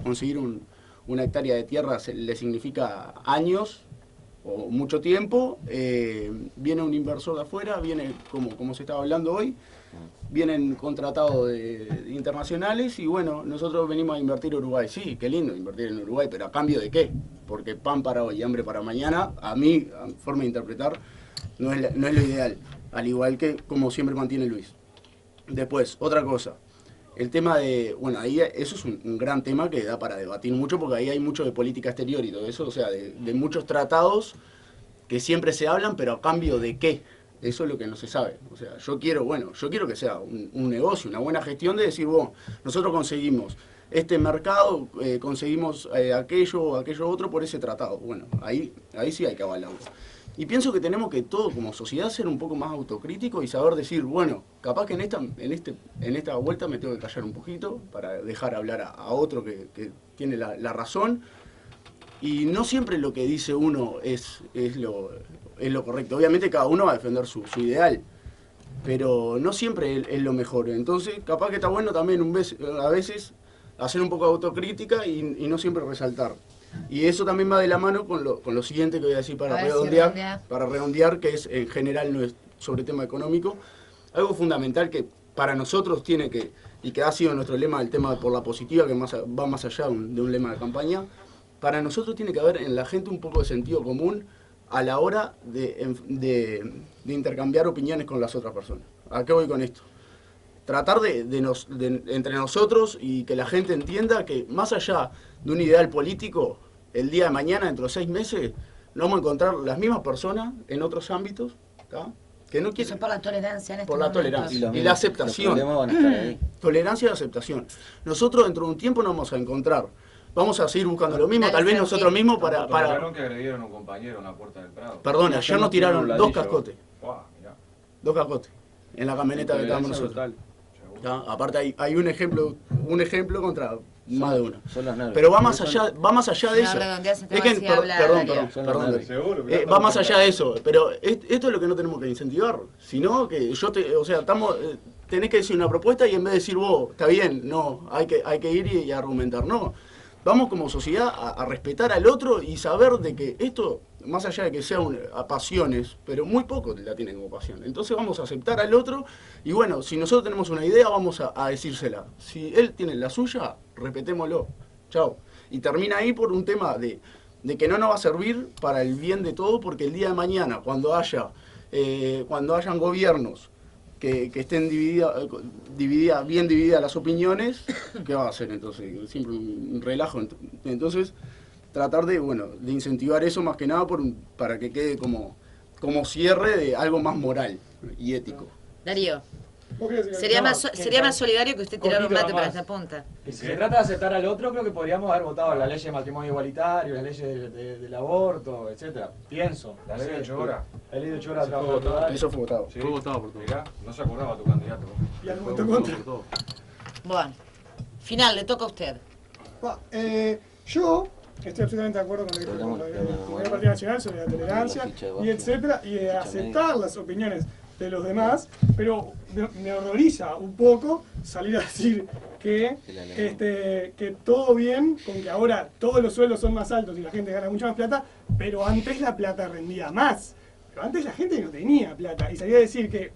conseguir una hectárea de tierra le significa años o mucho tiempo, viene un inversor de afuera, viene como se estaba hablando hoy, vienen contratados internacionales y bueno, nosotros venimos a invertir en Uruguay. Sí, qué lindo invertir en Uruguay, pero ¿a cambio de qué? Porque pan para hoy y hambre para mañana, a mi forma de interpretar, no es lo ideal. Al igual que como siempre mantiene Luis. Después, otra cosa. El tema de, bueno, ahí eso es un gran tema que da para debatir mucho porque ahí hay mucho de política exterior y todo eso, o sea, de muchos tratados que siempre se hablan, pero a cambio de qué. Eso es lo que no se sabe. O sea, yo quiero que sea un negocio, una buena gestión de decir, bueno, nosotros conseguimos este mercado, conseguimos aquello otro por ese tratado. Bueno, ahí sí hay que avalarlo. Y pienso que tenemos que todos como sociedad ser un poco más autocríticos y saber decir, bueno, capaz que en esta vuelta me tengo que callar un poquito para dejar hablar a otro que tiene la razón. Y no siempre lo que dice uno es lo correcto. Obviamente cada uno va a defender su ideal, pero no siempre es lo mejor. Entonces, capaz que está bueno también a veces hacer un poco de autocrítica y no siempre resaltar. Y eso también va de la mano con lo siguiente que voy a decir para redondear, que es en general no es sobre tema económico. Algo fundamental que para nosotros tiene que, y que ha sido nuestro lema, el tema por la positiva, que va más allá de un lema de campaña, para nosotros tiene que haber en la gente un poco de sentido común a la hora de intercambiar opiniones con las otras personas. ¿A qué voy con esto? Tratar entre nosotros y que la gente entienda que más allá de un ideal político, el día de mañana, dentro de 6 meses, nos vamos a encontrar las mismas personas en otros ámbitos, ¿tá? Que no quieren. Eso por la tolerancia en este Por la momento. tolerancia y la aceptación. Los problemas van a estar ahí. Tolerancia y aceptación. Nosotros dentro de un tiempo nos vamos a encontrar. Vamos a seguir buscando lo mismo, Dale, tal vez Santi. nosotros mismos para... Vieron que agredieron a un compañero en la Puerta del Prado. Perdón, ayer nos tiraron 2 cascotes. Buah, mirá. 2 cascotes. En la camioneta que estábamos nosotros. ¿Tá? Aparte hay un ejemplo contra más de uno. Son los nervios. Pero va más allá de No, eso. redondeás este Es que, tema, sí, habla, Darío. perdón, Darío. Seguro. Va más allá de eso, pero esto es lo que no tenemos que incentivar, sino que tenés que decir una propuesta y en vez de decir vos, está bien, no, hay que ir y argumentar, no. Vamos como sociedad a respetar al otro y saber de que esto, más allá de que sea a pasiones, pero muy poco la tienen como pasión. Entonces vamos a aceptar al otro y bueno, si nosotros tenemos una idea, vamos a decírsela. Si él tiene la suya, respetémoslo. Chao. Y termina ahí por un tema de que no nos va a servir para el bien de todo, porque el día de mañana, cuando hayan gobiernos que estén bien divididas las opiniones, ¿qué va a hacer entonces? Siempre un relajo. Entonces, tratar de incentivar eso más que nada para que quede como cierre de algo más moral y ético. Darío, ¿Vos qué decís? sería No, más solidario que usted tirara un cortito mate para nomás. esta punta. Si se trata de aceptar al otro, creo que podríamos haber votado la ley de matrimonio igualitario, la ley del aborto, etcétera. Pienso. La ley de 8 horas. La ley de 8 horas de fue trabajo votado. total. Eso fue votado. Sí. Fue votado por todos. Mirá, no se acordaba tu candidato. Y argumento contra. Bueno, final, le toca a usted. Yo estoy absolutamente de acuerdo con el Partido Nacional sobre la tolerancia y etcétera, y de aceptar las opiniones de los demás, pero me horroriza un poco salir a decir que todo bien, con que ahora todos los sueldos son más altos y la gente gana mucha más plata, pero antes la plata rendía más. Pero antes la gente no tenía plata y salía a decir que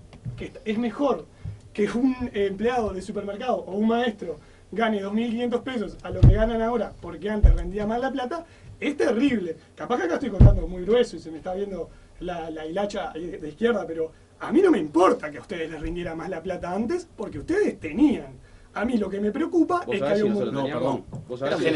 es mejor que un empleado de supermercado o un maestro gane 2.500 pesos a lo que ganan ahora porque antes rendía más la plata, es terrible. Capaz que acá estoy contando muy grueso y se me está viendo la hilacha de izquierda, pero a mí no me importa que a ustedes les rindiera más la plata antes porque ustedes tenían. A mí lo que me preocupa es que hay un montón... No, perdón. Gente,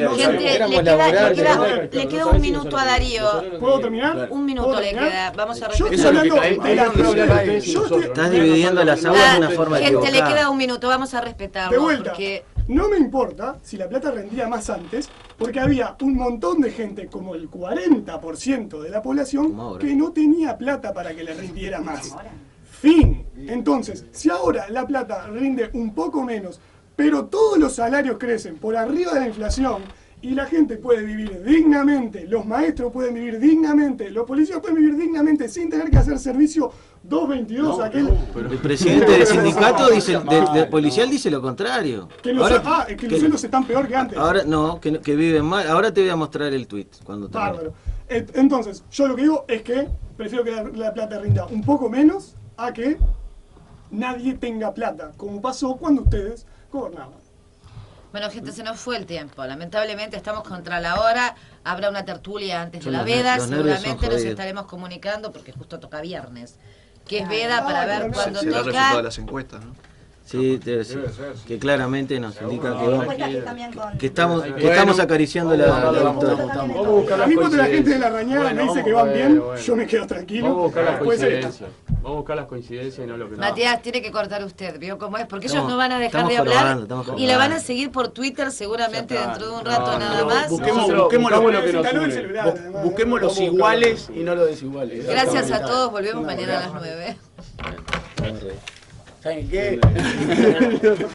le queda un minuto a Darío. ¿Puedo terminar? Un minuto le queda. Vamos a Yo respetar. estoy hablando de la Estás dividiendo las aguas de una forma Gente, le equivocada. queda un minuto, vamos a respetarlo. De vuelta, Porque no me importa si la plata rendía más antes, porque había un montón de gente, como el 40% de la población, Como ahora. que no tenía plata para que le rindiera más. Fin. Entonces, si ahora la plata rinde un poco menos, pero todos los salarios crecen por arriba de la inflación y la gente puede vivir dignamente, los maestros pueden vivir dignamente, los policías pueden vivir dignamente sin tener que hacer servicio 222, El presidente del sindicato del policial dice lo contrario. que los, Ahora, que los sueldos están peor que antes. ahora no, que viven mal. Ahora te voy a mostrar el tweet cuando termine. Bárbaro. Entonces, yo lo que digo es que prefiero que la plata rinda un poco menos a que nadie tenga plata, como pasó cuando ustedes gobernaban. bueno, gente, se nos fue el tiempo. Lamentablemente estamos contra la hora. Habrá una tertulia antes de Son la los veda. los nervios son Seguramente nos jodidos. estaremos comunicando porque justo toca viernes. Que es veda para ver Claro, cuándo Será el resultado de toca. las encuestas, ¿no? Sí, debe ser. Que claramente nos indica que, vamos, Apuestas que cambian con... que estamos acariciando la victoria. Vamos a buscar A las mí cuando la gente de la coincidencias. Rañada me dice Bueno, que van bien, bueno. yo me quedo tranquilo. Vamos a buscar las Puede ser que- coincidencias. Vamos a buscar las coincidencias y no lo que no. Matías, tiene que cortar usted, ¿vio cómo es? Porque ellos Estamos- no van a dejar estamos de hablar jorobando, estamos y la jorobando. van a seguir por Twitter seguramente dentro de un rato No, nada no, más. busquemos lo que busquemos nos Instaló el une. celular, además, Busquemos ¿no? los iguales y no los desiguales. Gracias a todos, volvemos mañana a las 9. ¿Saben qué?